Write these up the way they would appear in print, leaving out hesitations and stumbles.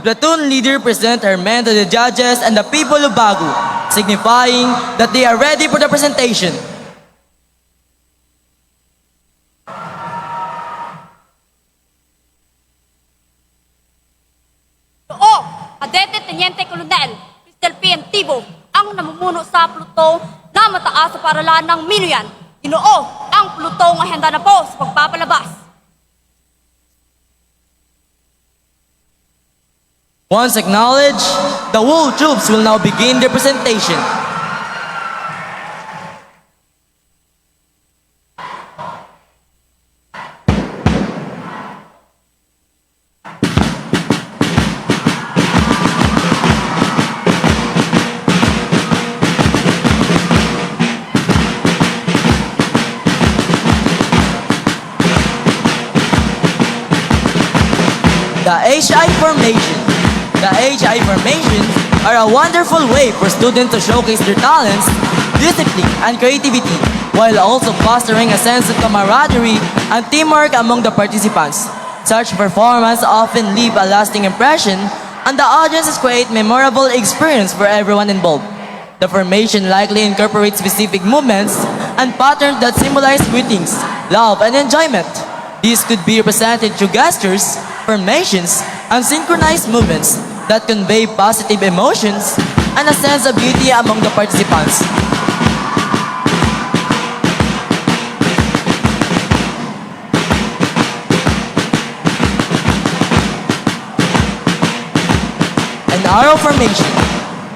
The platoon leader presents her men to the judges and the people of Bagu, signifying that they are ready for the presentation. Oo, Kadete Teniente Colonel Cristel P. Tibo, ang namumuno sa plutong na mataas sa paralan ng Minoyan. Ginoo ang plutong ahenda na po sa pagpapalabas. Once acknowledged, the whole troops will now begin their presentation. The HI formation. The HI formations are a wonderful way for students to showcase their talents, discipline, and creativity, while also fostering a sense of camaraderie and teamwork among the participants. Such performance often leave a lasting impression, and the audiences create memorable experience for everyone involved. The formation likely incorporates specific movements and patterns that symbolize greetings, love, and enjoyment. These could be represented through gestures, formations, and synchronized movements that convey positive emotions and a sense of beauty among the participants. An arrow formation.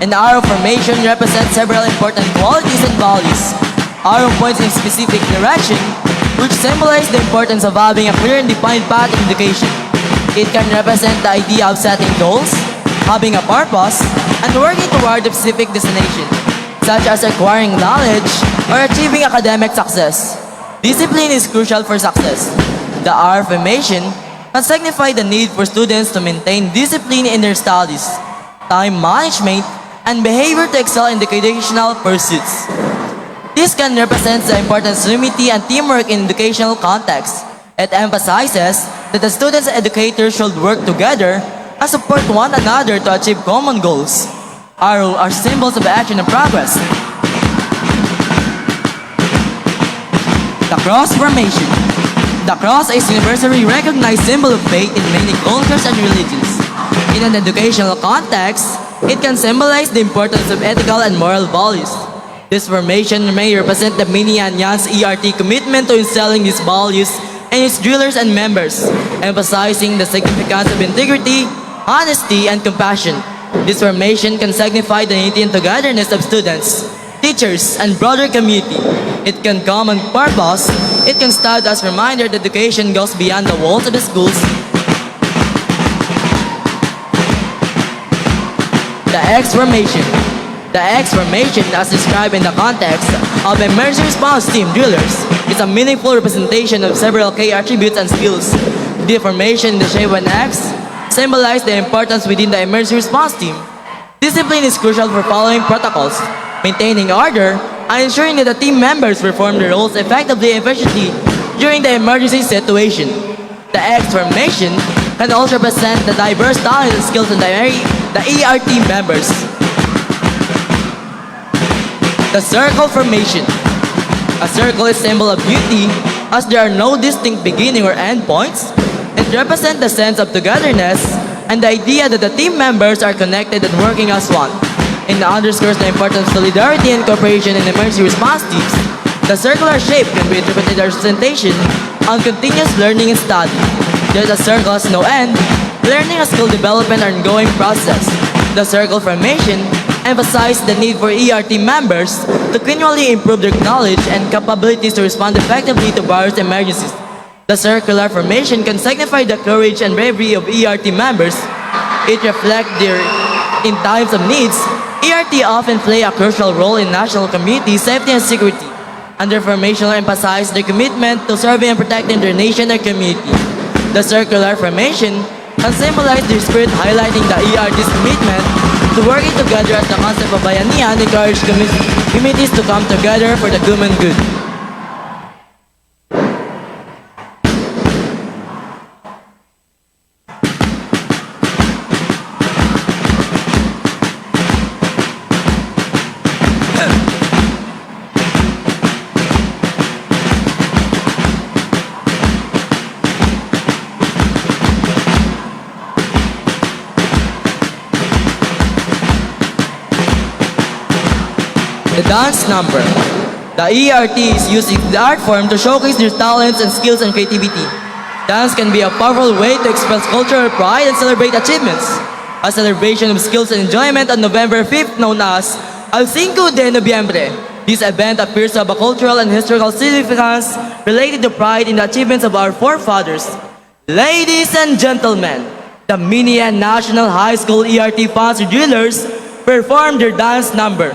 An arrow formation represents several important qualities and values. Arrow points in specific direction, which symbolize the importance of having a clear and defined path in education. It can represent the idea of setting goals, having a purpose, and working toward a specific destination, such as acquiring knowledge or achieving academic success. Discipline is crucial for success. The R formation can signify the need for students to maintain discipline in their studies, time management, and behavior to excel in educational pursuits. This can represent the importance of unity and teamwork in educational context. It emphasizes that the students and educators should work together and support one another to achieve common goals. Arrows are symbols of action and progress. The cross formation. The cross is a universally recognized symbol of faith in many cultures and religions. In an educational context, it can symbolize the importance of ethical and moral values. This formation may represent the Minoyan's ERT commitment to instilling these values in its drillers and members, emphasizing the significance of integrity, honesty, and compassion. This formation can signify the unity and togetherness of students, teachers, and broader community. It can common purpose. It can stand as a reminder that education goes beyond the walls of the schools. The X formation. The X formation, as described in the context of emergency response team drillers, is a meaningful representation of several key attributes and skills. The formation in the shape of an X symbolizes the importance within the emergency response team. Discipline is crucial for following protocols, maintaining order, and ensuring that the team members perform their roles effectively and efficiently during the emergency situation. The X formation can also represent the diverse talents and skills of the ERT members. The circle formation. A circle is a symbol of beauty as there are no distinct beginning or end points. It represents the sense of togetherness and the idea that the team members are connected and working as one. It underscores the importance of solidarity and cooperation in emergency response teams. The circular shape can be interpreted as representation on continuous learning and study. Just as a circle has no end, learning and skill development are an ongoing process. The circle formation emphasizes the need for ERT members to continually improve their knowledge and capabilities to respond effectively to various emergencies. The circular formation can signify the courage and bravery of ERT members. It reflects their in times of needs. ERT often play a crucial role in national community safety and security, and their formation emphasizes their commitment to serving and protecting their nation and community. The circular formation can symbolize their spirit, highlighting the ERT's commitment to working together as the concept of bayanihan encourage communities to come together for the common good. dance number. The ERT is using the art form to showcase their talents and skills and creativity. Dance can be a powerful way to express cultural pride and celebrate achievements. A celebration of skills and enjoyment on November 5th known as El Cinco de Noviembre. This event appears to have a cultural and historical significance related to pride in the achievements of our forefathers. Ladies and gentlemen, the Minian National High School ERT Fancy Drillers perform their dance number.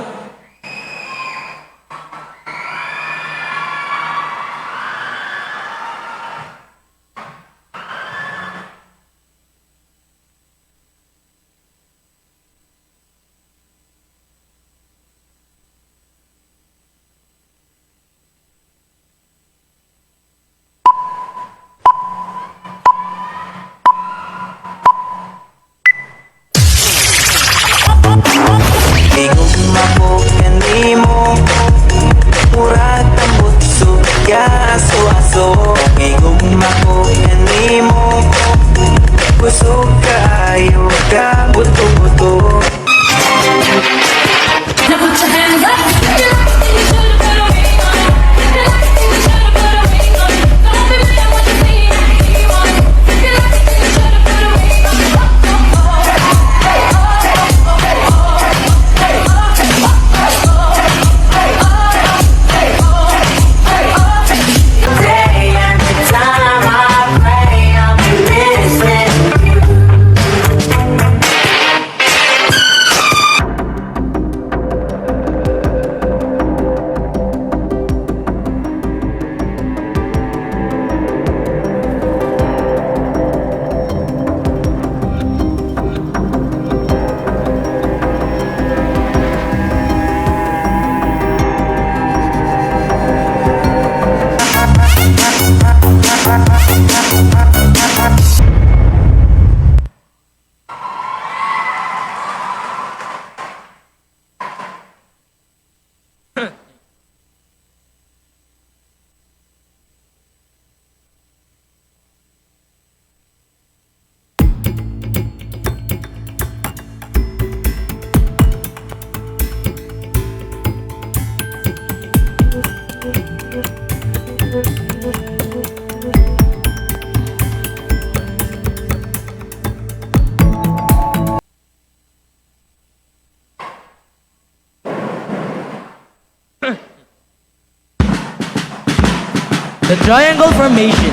The triangle formation.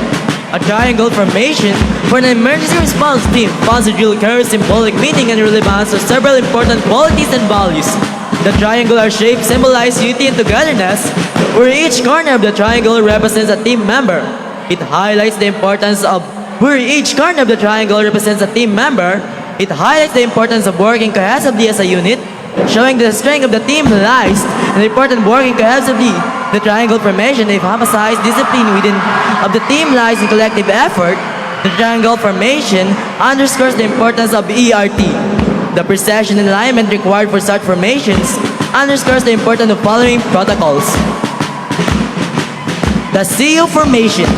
A triangle formation for an emergency response team. Fancy drill carries symbolic meaning and relevance of several important qualities and values. The triangular shape symbolizes unity and togetherness, where each corner of the triangle represents a team member. It highlights the importance of working cohesively as a unit, showing that the strength of the team lies in the importance of working cohesively. The triangle formation emphasizes discipline within of the team lies in collective effort. The triangle formation underscores the importance of ERT. The precision and alignment required for such formations underscores the importance of following protocols. The CO formation.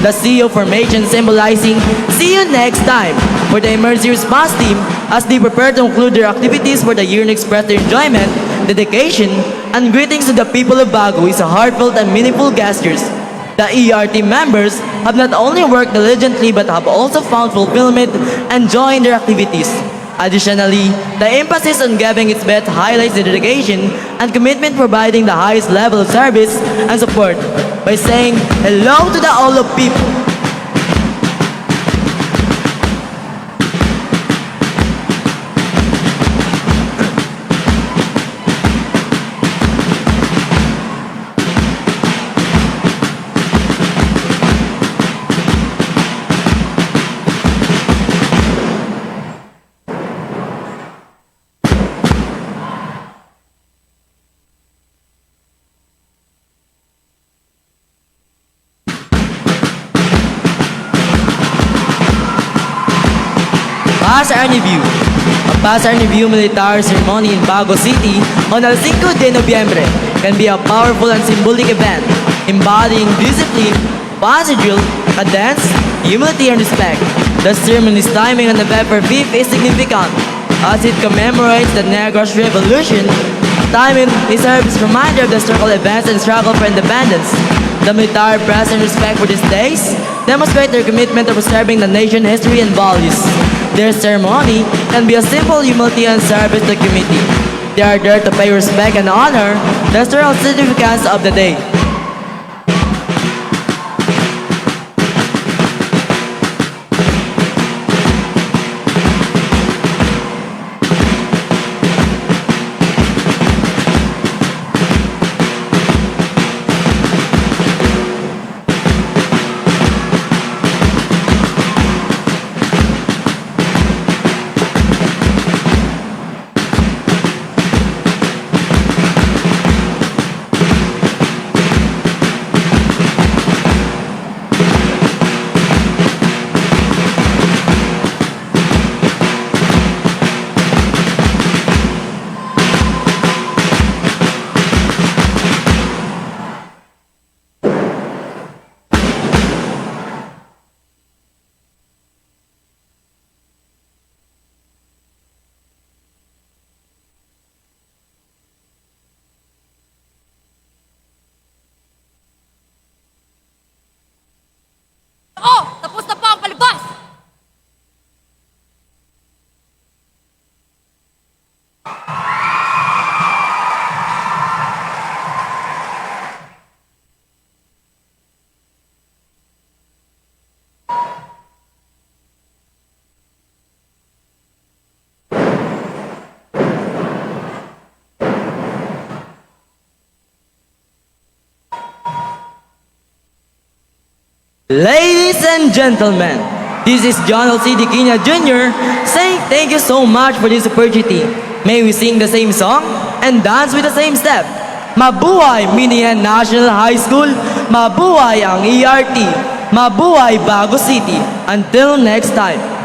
The CO formation symbolizing see you next time for the emergency response team as they prepare to conclude their activities for the year and express their enjoyment, dedication, and greetings to the people of Bago is a heartfelt and meaningful gestures. The ERT members have not only worked diligently but have also found fulfillment and joy in their activities. Additionally, the emphasis on giving its best highlights the dedication and commitment providing the highest level of service and support by saying hello to the all of people. Pasar Review. A Pasar Review military ceremony in Bago City on El Cinco de Noviembre can be a powerful and symbolic event embodying discipline, fancy drill, cadence, humility, and respect. The ceremony's timing on November 5th is significant as it commemorates the Negros Revolution time he served as a reminder of the historical events and struggle for independence. The military press and respect for these days demonstrate their commitment to preserving the nation's history and values. Their ceremony can be a simple humility and service to the community. They are there to pay respect and honor the historical significance of the day. Oo, tapos na pa ang palabas! Ladies and gentlemen, this is John L. C. Diquina Jr. saying thank you so much for this opportunity. May we sing the same song and dance with the same step. Mabuhay Minian National High School, mabuhay ang ERT, mabuhay Bago City. Until next time.